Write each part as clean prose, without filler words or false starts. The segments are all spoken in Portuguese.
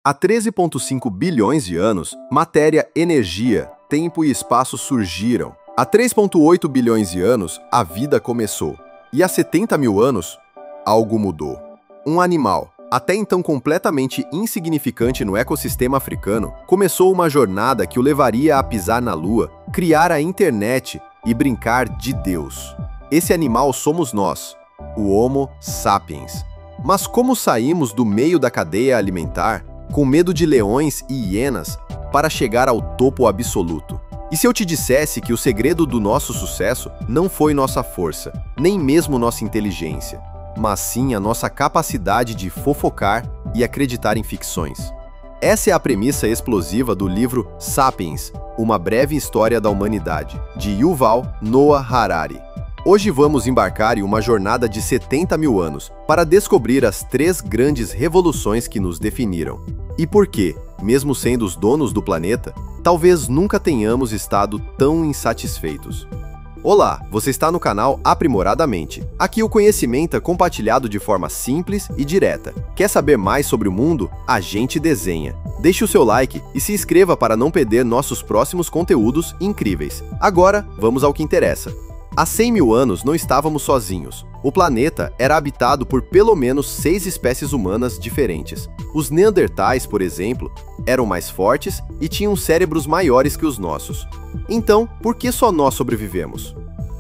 Há 13,5 bilhões de anos, matéria, energia, tempo e espaço surgiram. Há 3,8 bilhões de anos, a vida começou. E há 70 mil anos, algo mudou. Um animal, até então completamente insignificante no ecossistema africano, começou uma jornada que o levaria a pisar na Lua, criar a internet e brincar de Deus. Esse animal somos nós, o Homo sapiens. Mas como saímos do meio da cadeia alimentar, com medo de leões e hienas, para chegar ao topo absoluto? E se eu te dissesse que o segredo do nosso sucesso não foi nossa força, nem mesmo nossa inteligência, mas sim a nossa capacidade de fofocar e acreditar em ficções? Essa é a premissa explosiva do livro Sapiens, Uma Breve História da Humanidade, de Yuval Noah Harari. Hoje vamos embarcar em uma jornada de 70 mil anos para descobrir as 3 grandes revoluções que nos definiram. E por que, mesmo sendo os donos do planeta, talvez nunca tenhamos estado tão insatisfeitos. Olá, você está no canal Aprimoradamente. Aqui o conhecimento é compartilhado de forma simples e direta. Quer saber mais sobre o mundo? A gente desenha. Deixe o seu like e se inscreva para não perder nossos próximos conteúdos incríveis. Agora, vamos ao que interessa. Há 100 mil anos não estávamos sozinhos. O planeta era habitado por pelo menos 6 espécies humanas diferentes. Os Neandertais, por exemplo, eram mais fortes e tinham cérebros maiores que os nossos. Então, por que só nós sobrevivemos?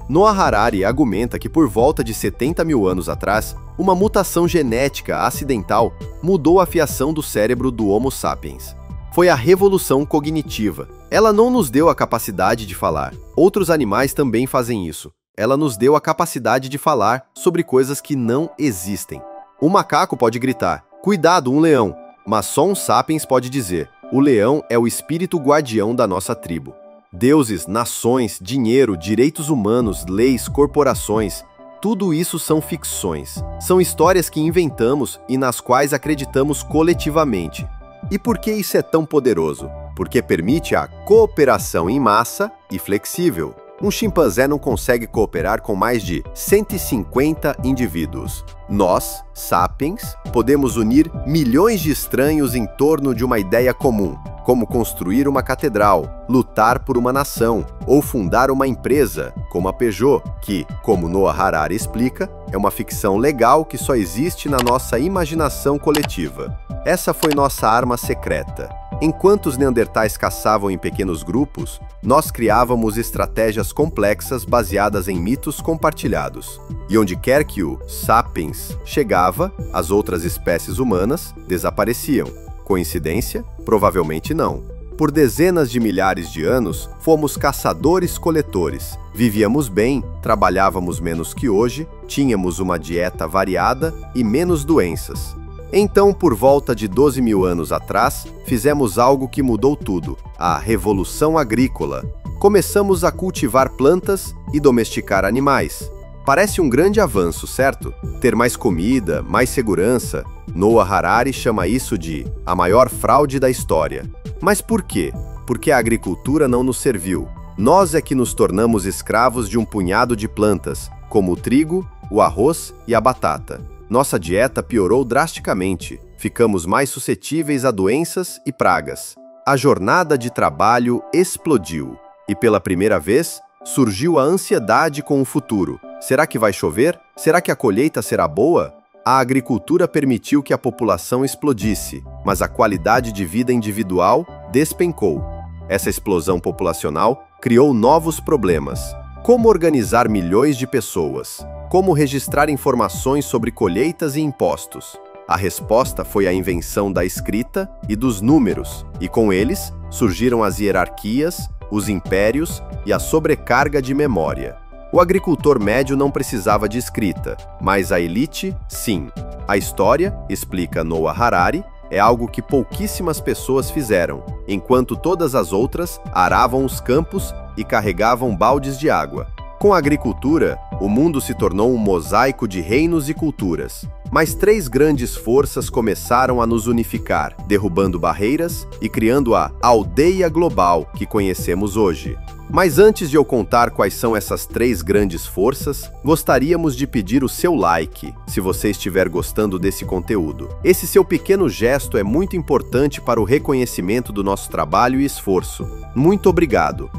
Noah Harari argumenta que por volta de 70 mil anos atrás, uma mutação genética acidental mudou a fiação do cérebro do Homo sapiens. Foi a revolução cognitiva. Ela não nos deu a capacidade de falar. Outros animais também fazem isso. Ela nos deu a capacidade de falar sobre coisas que não existem. O macaco pode gritar, "Cuidado, um leão!", mas só um sapiens pode dizer, "O leão é o espírito guardião da nossa tribo." Deuses, nações, dinheiro, direitos humanos, leis, corporações, tudo isso são ficções. São histórias que inventamos e nas quais acreditamos coletivamente. E por que isso é tão poderoso? Porque permite a cooperação em massa e flexível. Um chimpanzé não consegue cooperar com mais de 150 indivíduos. Nós, sapiens, podemos unir milhões de estranhos em torno de uma ideia comum, como construir uma catedral, lutar por uma nação ou fundar uma empresa, como a Peugeot, que, como Noah Harari explica, é uma ficção legal que só existe na nossa imaginação coletiva. Essa foi nossa arma secreta. Enquanto os neandertais caçavam em pequenos grupos, nós criávamos estratégias complexas baseadas em mitos compartilhados. E onde quer que o sapiens chegava, as outras espécies humanas desapareciam. Coincidência? Provavelmente não. Por dezenas de milhares de anos, fomos caçadores-coletores. Vivíamos bem, trabalhávamos menos que hoje, tínhamos uma dieta variada e menos doenças. Então, por volta de 12 mil anos atrás, fizemos algo que mudou tudo, a Revolução Agrícola. Começamos a cultivar plantas e domesticar animais. Parece um grande avanço, certo? Ter mais comida, mais segurança. Noah Harari chama isso de a maior fraude da história. Mas por quê? Porque a agricultura não nos serviu. Nós é que nos tornamos escravos de um punhado de plantas, como o trigo, o arroz e a batata. Nossa dieta piorou drasticamente, ficamos mais suscetíveis a doenças e pragas. A jornada de trabalho explodiu. E pela primeira vez, surgiu a ansiedade com o futuro. Será que vai chover? Será que a colheita será boa? A agricultura permitiu que a população explodisse, mas a qualidade de vida individual despencou. Essa explosão populacional criou novos problemas. Como organizar milhões de pessoas? Como registrar informações sobre colheitas e impostos? A resposta foi a invenção da escrita e dos números, e com eles surgiram as hierarquias, os impérios e a sobrecarga de memória. O agricultor médio não precisava de escrita, mas a elite, sim. A história, explica Noah Harari, é algo que pouquíssimas pessoas fizeram, enquanto todas as outras aravam os campos e carregavam baldes de água. Com a agricultura, o mundo se tornou um mosaico de reinos e culturas. Mas 3 grandes forças começaram a nos unificar, derrubando barreiras e criando a aldeia global que conhecemos hoje. Mas antes de eu contar quais são essas 3 grandes forças, gostaríamos de pedir o seu like, se você estiver gostando desse conteúdo. Esse seu pequeno gesto é muito importante para o reconhecimento do nosso trabalho e esforço. Muito obrigado!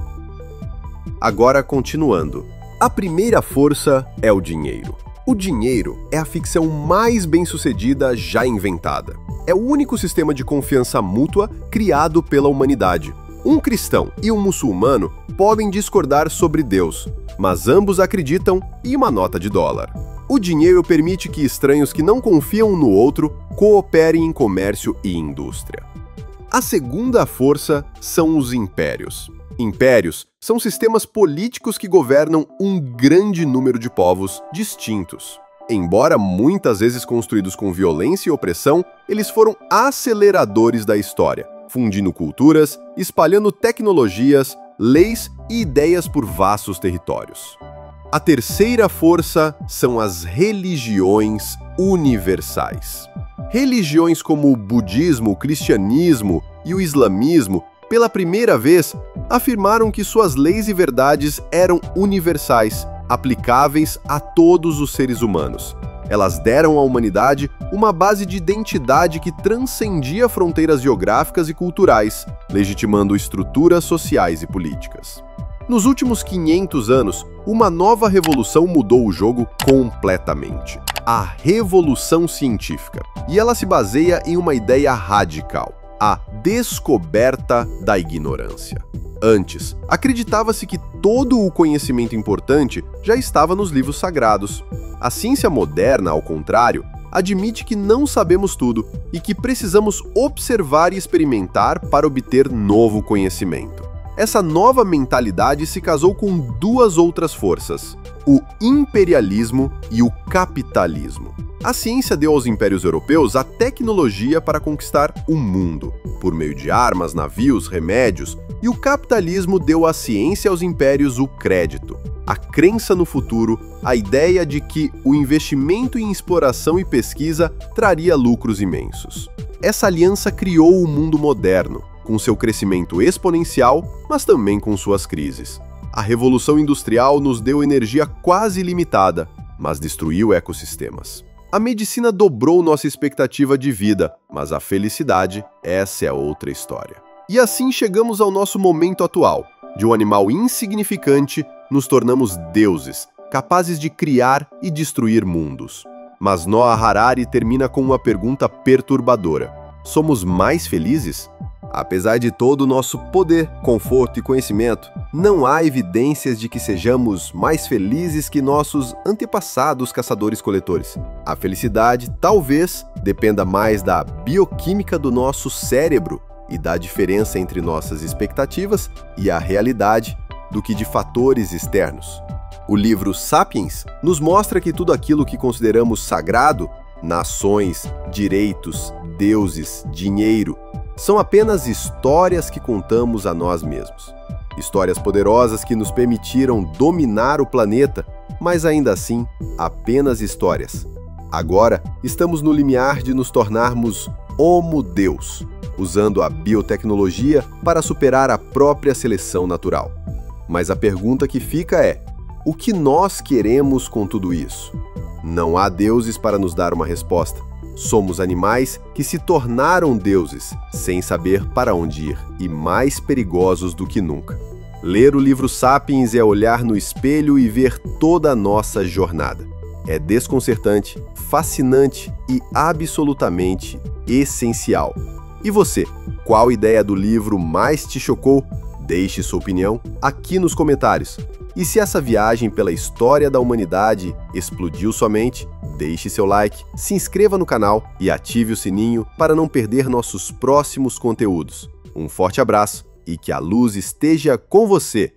Agora, continuando. A primeira força é o dinheiro. O dinheiro é a ficção mais bem-sucedida já inventada. É o único sistema de confiança mútua criado pela humanidade. Um cristão e um muçulmano podem discordar sobre Deus, mas ambos acreditam em uma nota de dólar. O dinheiro permite que estranhos que não confiam um no outro cooperem em comércio e indústria. A segunda força são os impérios. Impérios são sistemas políticos que governam um grande número de povos distintos. Embora muitas vezes construídos com violência e opressão, eles foram aceleradores da história, fundindo culturas, espalhando tecnologias, leis e ideias por vastos territórios. A terceira força são as religiões universais. Religiões como o budismo, o cristianismo e o islamismo, pela primeira vez, afirmaram que suas leis e verdades eram universais, aplicáveis a todos os seres humanos. Elas deram à humanidade uma base de identidade que transcendia fronteiras geográficas e culturais, legitimando estruturas sociais e políticas. Nos últimos 500 anos, uma nova revolução mudou o jogo completamente. A Revolução Científica. E ela se baseia em uma ideia radical: a descoberta da ignorância. Antes, acreditava-se que todo o conhecimento importante já estava nos livros sagrados. A ciência moderna, ao contrário, admite que não sabemos tudo e que precisamos observar e experimentar para obter novo conhecimento. Essa nova mentalidade se casou com 2 outras forças: o imperialismo e o capitalismo. A ciência deu aos impérios europeus a tecnologia para conquistar o mundo, por meio de armas, navios, remédios, e o capitalismo deu à ciência e aos impérios o crédito, a crença no futuro, a ideia de que o investimento em exploração e pesquisa traria lucros imensos. Essa aliança criou o mundo moderno, com seu crescimento exponencial, mas também com suas crises. A Revolução Industrial nos deu energia quase ilimitada, mas destruiu ecossistemas. A medicina dobrou nossa expectativa de vida, mas a felicidade, essa é outra história. E assim chegamos ao nosso momento atual. De um animal insignificante, nos tornamos deuses, capazes de criar e destruir mundos. Mas Noah Harari termina com uma pergunta perturbadora: somos mais felizes? Apesar de todo o nosso poder, conforto e conhecimento, não há evidências de que sejamos mais felizes que nossos antepassados caçadores-coletores. A felicidade, talvez, dependa mais da bioquímica do nosso cérebro e da diferença entre nossas expectativas e a realidade do que de fatores externos. O livro Sapiens nos mostra que tudo aquilo que consideramos sagrado, nações, direitos, deuses, dinheiro, são apenas histórias que contamos a nós mesmos. Histórias poderosas que nos permitiram dominar o planeta, mas ainda assim, apenas histórias. Agora, estamos no limiar de nos tornarmos Homo Deus, usando a biotecnologia para superar a própria seleção natural. Mas a pergunta que fica é: o que nós queremos com tudo isso? Não há deuses para nos dar uma resposta. Somos animais que se tornaram deuses, sem saber para onde ir, e mais perigosos do que nunca. Ler o livro Sapiens é olhar no espelho e ver toda a nossa jornada. É desconcertante, fascinante e absolutamente essencial. E você, qual ideia do livro mais te chocou? Deixe sua opinião aqui nos comentários. E se essa viagem pela história da humanidade explodiu sua mente, deixe seu like, se inscreva no canal e ative o sininho para não perder nossos próximos conteúdos. Um forte abraço e que a luz esteja com você!